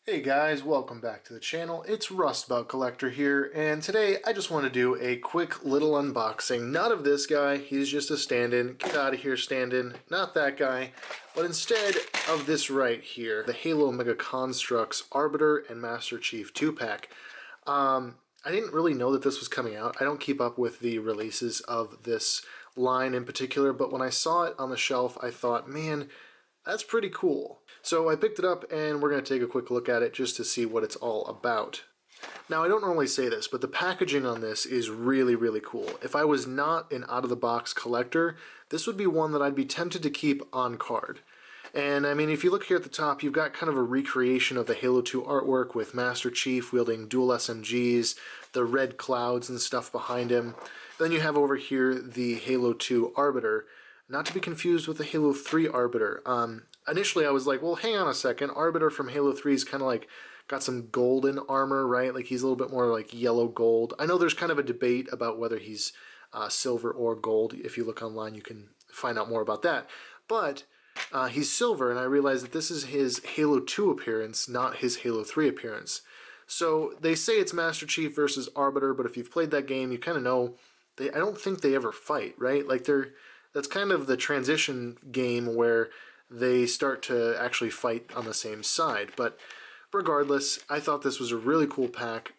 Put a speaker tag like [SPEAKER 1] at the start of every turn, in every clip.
[SPEAKER 1] Hey guys, welcome back to the channel. It's Rustbug Collector here, and today I just want to do a quick little unboxing. Not of this guy, he's just a stand-in. Get out of here, stand-in. Not that guy, but instead of this right here, the Halo Mega Construx Arbiter and Master Chief 2-pack. I didn't really know that this was coming out. I don't keep up with the releases of this line in particular, but when I saw it on the shelf, I thought, man, that's pretty cool. So I picked it up and we're going to take a quick look at it just to see what it's all about. Now, I don't normally say this, but the packaging on this is really, really cool. If I was not an out-of-the-box collector, this would be one that I'd be tempted to keep on card. And I mean, if you look here at the top, you've got kind of a recreation of the Halo 2 artwork with Master Chief wielding dual SMGs, the red clouds and stuff behind him. Then you have over here the Halo 2 Arbiter, not to be confused with the Halo 3 Arbiter. Initially I was like, well, hang on a second, Arbiter from Halo 3 is kind of like got some golden armor, right? Like he's a little bit more like yellow gold. I know there's kind of a debate about whether he's silver or gold. If you look online, you can find out more about that. But he's silver, and I realized that this is his Halo 2 appearance, not his Halo 3 appearance. So they say it's Master Chief versus Arbiter, but if you've played that game, you kind of know I don't think they ever fight, right? Like that's kind of the transition game where they start to actually fight on the same side. But regardless, I thought this was a really cool pack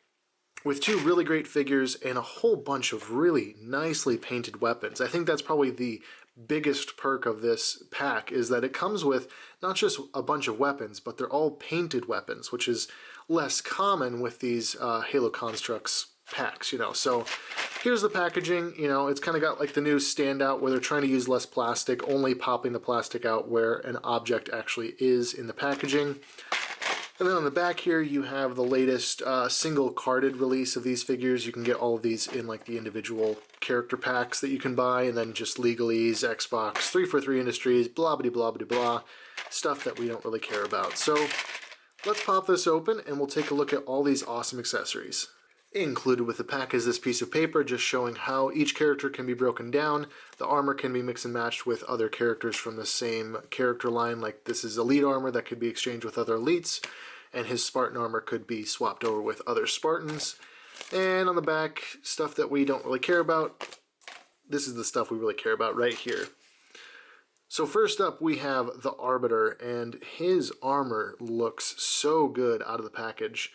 [SPEAKER 1] with two really great figures and a whole bunch of really nicely painted weapons. I think that's probably the biggest perk of this pack, is that it comes with not just a bunch of weapons, but they're all painted weapons, which is less common with these Halo Construx packs, you know. So here's the packaging. You know, it's kind of got like the new standout where they're trying to use less plastic, only popping the plastic out where an object actually is in the packaging. And then on the back here you have the latest single carded release of these figures. You can get all of these in like the individual character packs that you can buy, and then just legalese, Xbox, 343 Industries, blah blah blah blah blah, stuff that we don't really care about. So let's pop this open and we'll take a look at all these awesome accessories. Included with the pack is this piece of paper just showing how each character can be broken down. The armor can be mixed and matched with other characters from the same character line, like this is elite armor that could be exchanged with other elites, and his Spartan armor could be swapped over with other Spartans. And on the back, stuff that we don't really care about. This is the stuff we really care about right here. So first up we have the Arbiter, and his armor looks so good out of the package.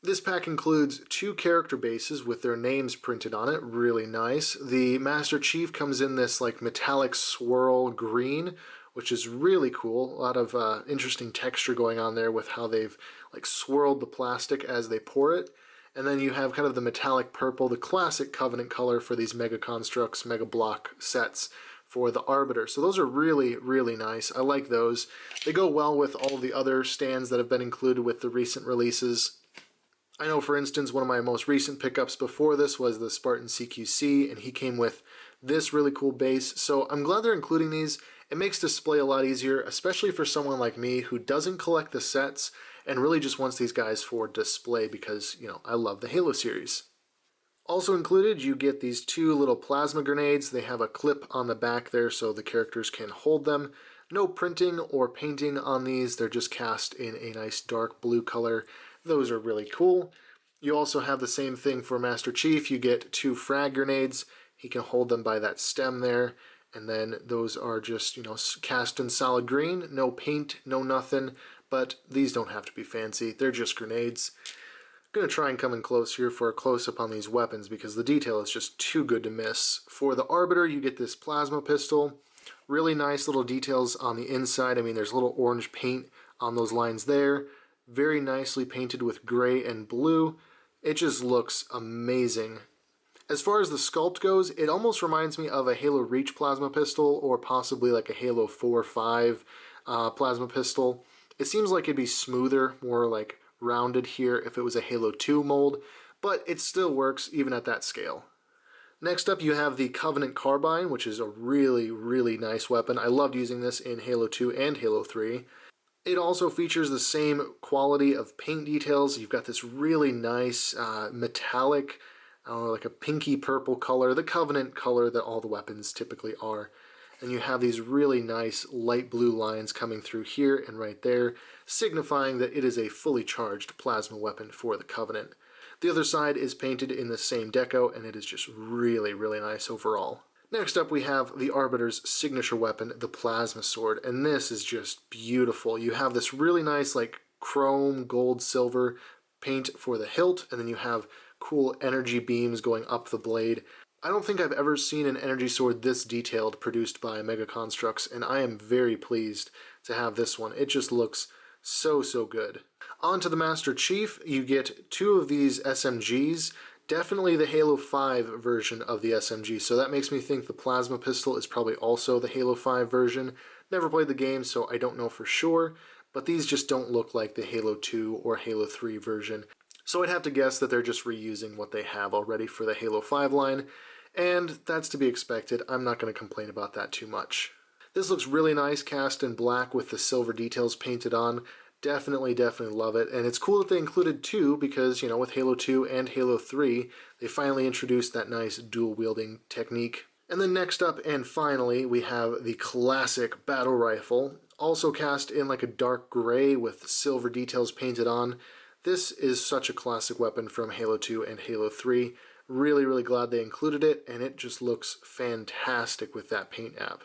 [SPEAKER 1] This pack includes two character bases with their names printed on it, really nice. The Master Chief comes in this like metallic swirl green, which is really cool. A lot of interesting texture going on there with how they've like swirled the plastic as they pour it. And then you have kind of the metallic purple, the classic Covenant color for these Mega Construx, Mega Block sets for the Arbiter. So those are really, really nice. I like those. They go well with all the other stands that have been included with the recent releases. I know, for instance, one of my most recent pickups before this was the Spartan CQC, and he came with this really cool base. So I'm glad they're including these. It makes display a lot easier, especially for someone like me who doesn't collect the sets and really just wants these guys for display because, you know, I love the Halo series. Also included, you get these two little plasma grenades. They have a clip on the back there so the characters can hold them. No printing or painting on these. They're just cast in a nice dark blue color. Those are really cool. You also have the same thing for Master Chief. You get two frag grenades. He can hold them by that stem there. And then those are just, you know, cast in solid green. No paint, no nothing. But these don't have to be fancy. They're just grenades. I'm going to try and come in close here for a close-up on these weapons because the detail is just too good to miss. For the Arbiter, you get this plasma pistol. Really nice little details on the inside. I mean, there's a little orange paint on those lines there. Very nicely painted with gray and blue. It just looks amazing. As far as the sculpt goes, it almost reminds me of a Halo Reach plasma pistol or possibly like a Halo 4-5 plasma pistol. It seems like it'd be smoother, more like rounded here if it was a Halo 2 mold, but it still works even at that scale. Next up you have the Covenant Carbine, which is a really, really nice weapon. I loved using this in Halo 2 and Halo 3. It also features the same quality of paint details. You've got this really nice metallic, like a pinky purple color, the Covenant color that all the weapons typically are. and you have these really nice light blue lines coming through here and right there, signifying that it is a fully charged plasma weapon for the Covenant. The other side is painted in the same deco, and it is just really, really nice overall. Next up we have the Arbiter's signature weapon, the Plasma Sword, and this is just beautiful. You have this really nice like chrome, gold, silver paint for the hilt, and then you have cool energy beams going up the blade. I don't think I've ever seen an energy sword this detailed produced by Mega Construx, and I am very pleased to have this one. It just looks so, so good. On to the Master Chief, you get two of these SMGs, definitely the Halo 5 version of the SMG, so that makes me think the plasma pistol is probably also the Halo 5 version. Never played the game, so I don't know for sure, but these just don't look like the Halo 2 or Halo 3 version. So I'd have to guess that they're just reusing what they have already for the Halo 5 line, and that's to be expected. I'm not going to complain about that too much. This looks really nice, cast in black with the silver details painted on. Definitely love it, and it's cool that they included two because, you know, with Halo 2 and Halo 3, they finally introduced that nice dual-wielding technique. And then next up and finally, we have the classic battle rifle, also cast in like a dark gray with silver details painted on. This is such a classic weapon from Halo 2 and Halo 3. Really glad they included it, and it just looks fantastic with that paint app.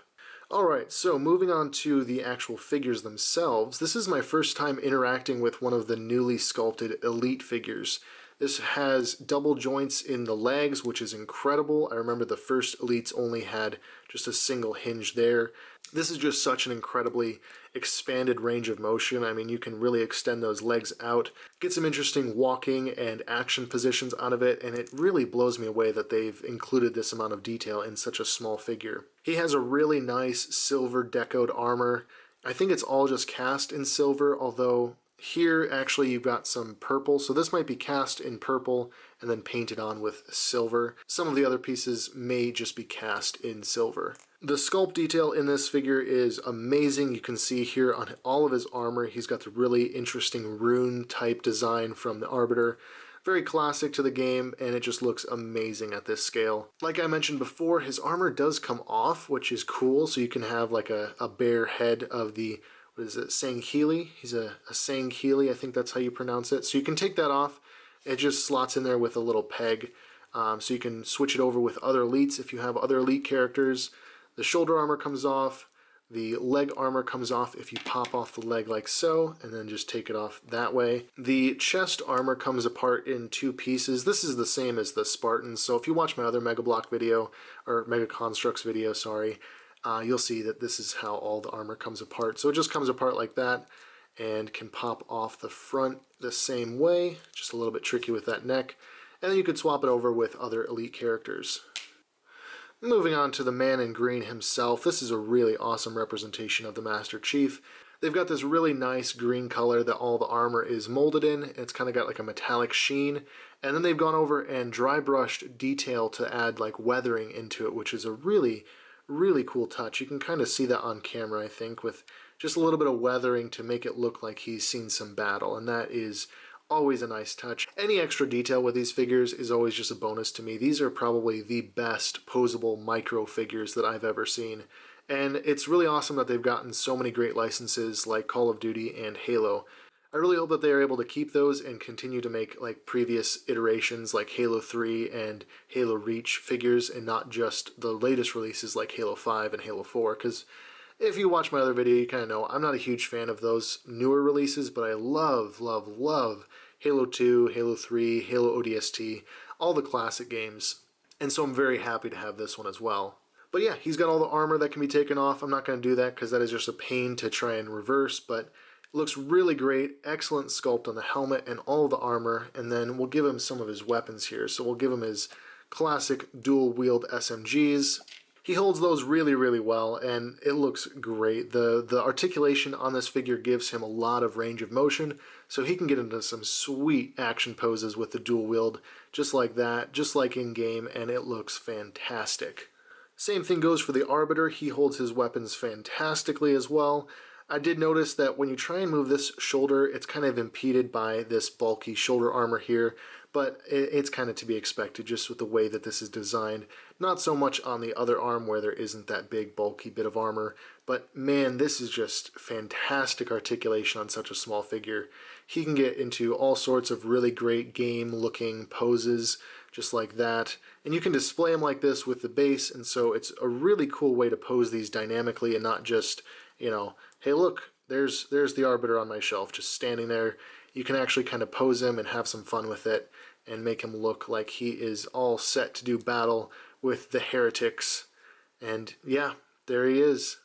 [SPEAKER 1] Alright, so moving on to the actual figures themselves, this is my first time interacting with one of the newly sculpted Elite figures. This has double joints in the legs, which is incredible. I remember the first Elites only had just a single hinge there. This is just such an incredibly expanded range of motion. I mean, you can really extend those legs out, get some interesting walking and action positions out of it, and it really blows me away that they've included this amount of detail in such a small figure. He has a really nice silver decoed armor. I think it's all just cast in silver, although here actually you've got some purple, so this might be cast in purple and then painted on with silver. Some of the other pieces may just be cast in silver. The sculpt detail in this figure is amazing. You can see here on all of his armor, he's got the really interesting rune type design from the Arbiter. Very classic to the game, and it just looks amazing at this scale. Like I mentioned before, his armor does come off, which is cool, so you can have like a bare head of the, what is it, Sangheili? He's a Sangheili, I think that's how you pronounce it. So you can take that off. It just slots in there with a little peg, so you can switch it over with other Elites if you have other Elite characters. The shoulder armor comes off, the leg armor comes off if you pop off the leg like so, and then just take it off that way. The chest armor comes apart in two pieces. This is the same as the Spartans, so if you watch my other Mega Block video, or Mega Construx video, sorry, you'll see that this is how all the armor comes apart. So it just comes apart like that, and can pop off the front the same way, just a little bit tricky with that neck, and then you could swap it over with other Elite characters. Moving on to the man in green himself, this is a really awesome representation of the Master Chief. They've got this really nice green color that all the armor is molded in. It's kind of got like a metallic sheen, and then they've gone over and dry brushed detail to add like weathering into it, which is a really cool touch. You can kind of see that on camera, I think, with just a little bit of weathering to make it look like he's seen some battle, and that is always a nice touch. Any extra detail with these figures is always just a bonus to me. These are probably the best posable micro figures that I've ever seen, and it's really awesome that they've gotten so many great licenses like Call of Duty and Halo. I really hope that they are able to keep those and continue to make like previous iterations like Halo 3 and Halo Reach figures, and not just the latest releases like Halo 5 and Halo 4, because if you watch my other video, you kind of know I'm not a huge fan of those newer releases, but I love Halo 2, Halo 3, Halo ODST, all the classic games, and so I'm very happy to have this one as well. But yeah, he's got all the armor that can be taken off. I'm not going to do that because that is just a pain to try and reverse, but it looks really great. Excellent sculpt on the helmet and all the armor, and then we'll give him some of his weapons here. So we'll give him his classic dual-wield SMGs. He holds those really well, and it looks great. The articulation on this figure gives him a lot of range of motion, so he can get into some sweet action poses with the dual wield, just like that, just like in-game, and it looks fantastic. Same thing goes for the Arbiter. He holds his weapons fantastically as well. I did notice that when you try and move this shoulder, it's kind of impeded by this bulky shoulder armor here, but it's kind of to be expected just with the way that this is designed. Not so much on the other arm where there isn't that big bulky bit of armor, but man, this is just fantastic articulation on such a small figure. He can get into all sorts of really great game-looking poses, just like that. And you can display them like this with the base, and so it's a really cool way to pose these dynamically and not just, you know, hey look, there's the Arbiter on my shelf, just standing there. You can actually kind of pose him and have some fun with it and make him look like he is all set to do battle with the heretics. And yeah, there he is.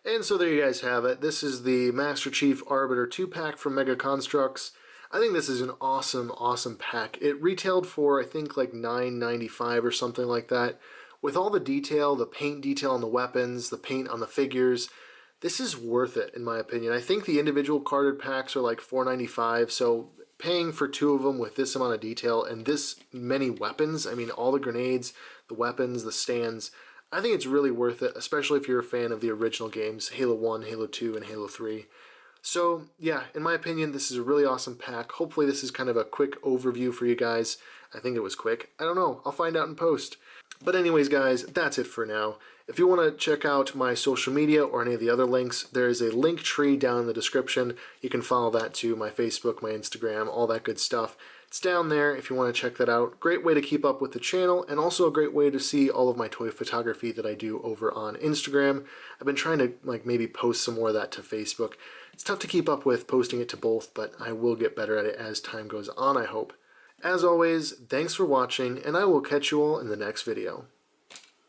[SPEAKER 1] And so there you guys have it. This is the Master Chief Arbiter 2-pack from Mega Construx. I think this is an awesome, awesome pack. It retailed for, I think, like $9.95 or something like that. With all the detail, the paint detail on the weapons, the paint on the figures, this is worth it, in my opinion. I think the individual carded packs are like $4.95, so paying for two of them with this amount of detail and this many weapons, I mean, all the grenades, the weapons, the stands, I think it's really worth it, especially if you're a fan of the original games, Halo 1, Halo 2, and Halo 3. So, yeah, in my opinion, this is a really awesome pack. Hopefully this is kind of a quick overview for you guys. I think it was quick. I don't know. I'll find out in post. But anyways, guys, that's it for now. If you want to check out my social media or any of the other links, there is a link tree down in the description. You can follow that too, my Facebook, my Instagram, all that good stuff. It's down there if you want to check that out. Great way to keep up with the channel, and also a great way to see all of my toy photography that I do over on Instagram. I've been trying to maybe post some more of that to Facebook. It's tough to keep up with posting it to both, but I will get better at it as time goes on, I hope. As always, thanks for watching, and I will catch you all in the next video.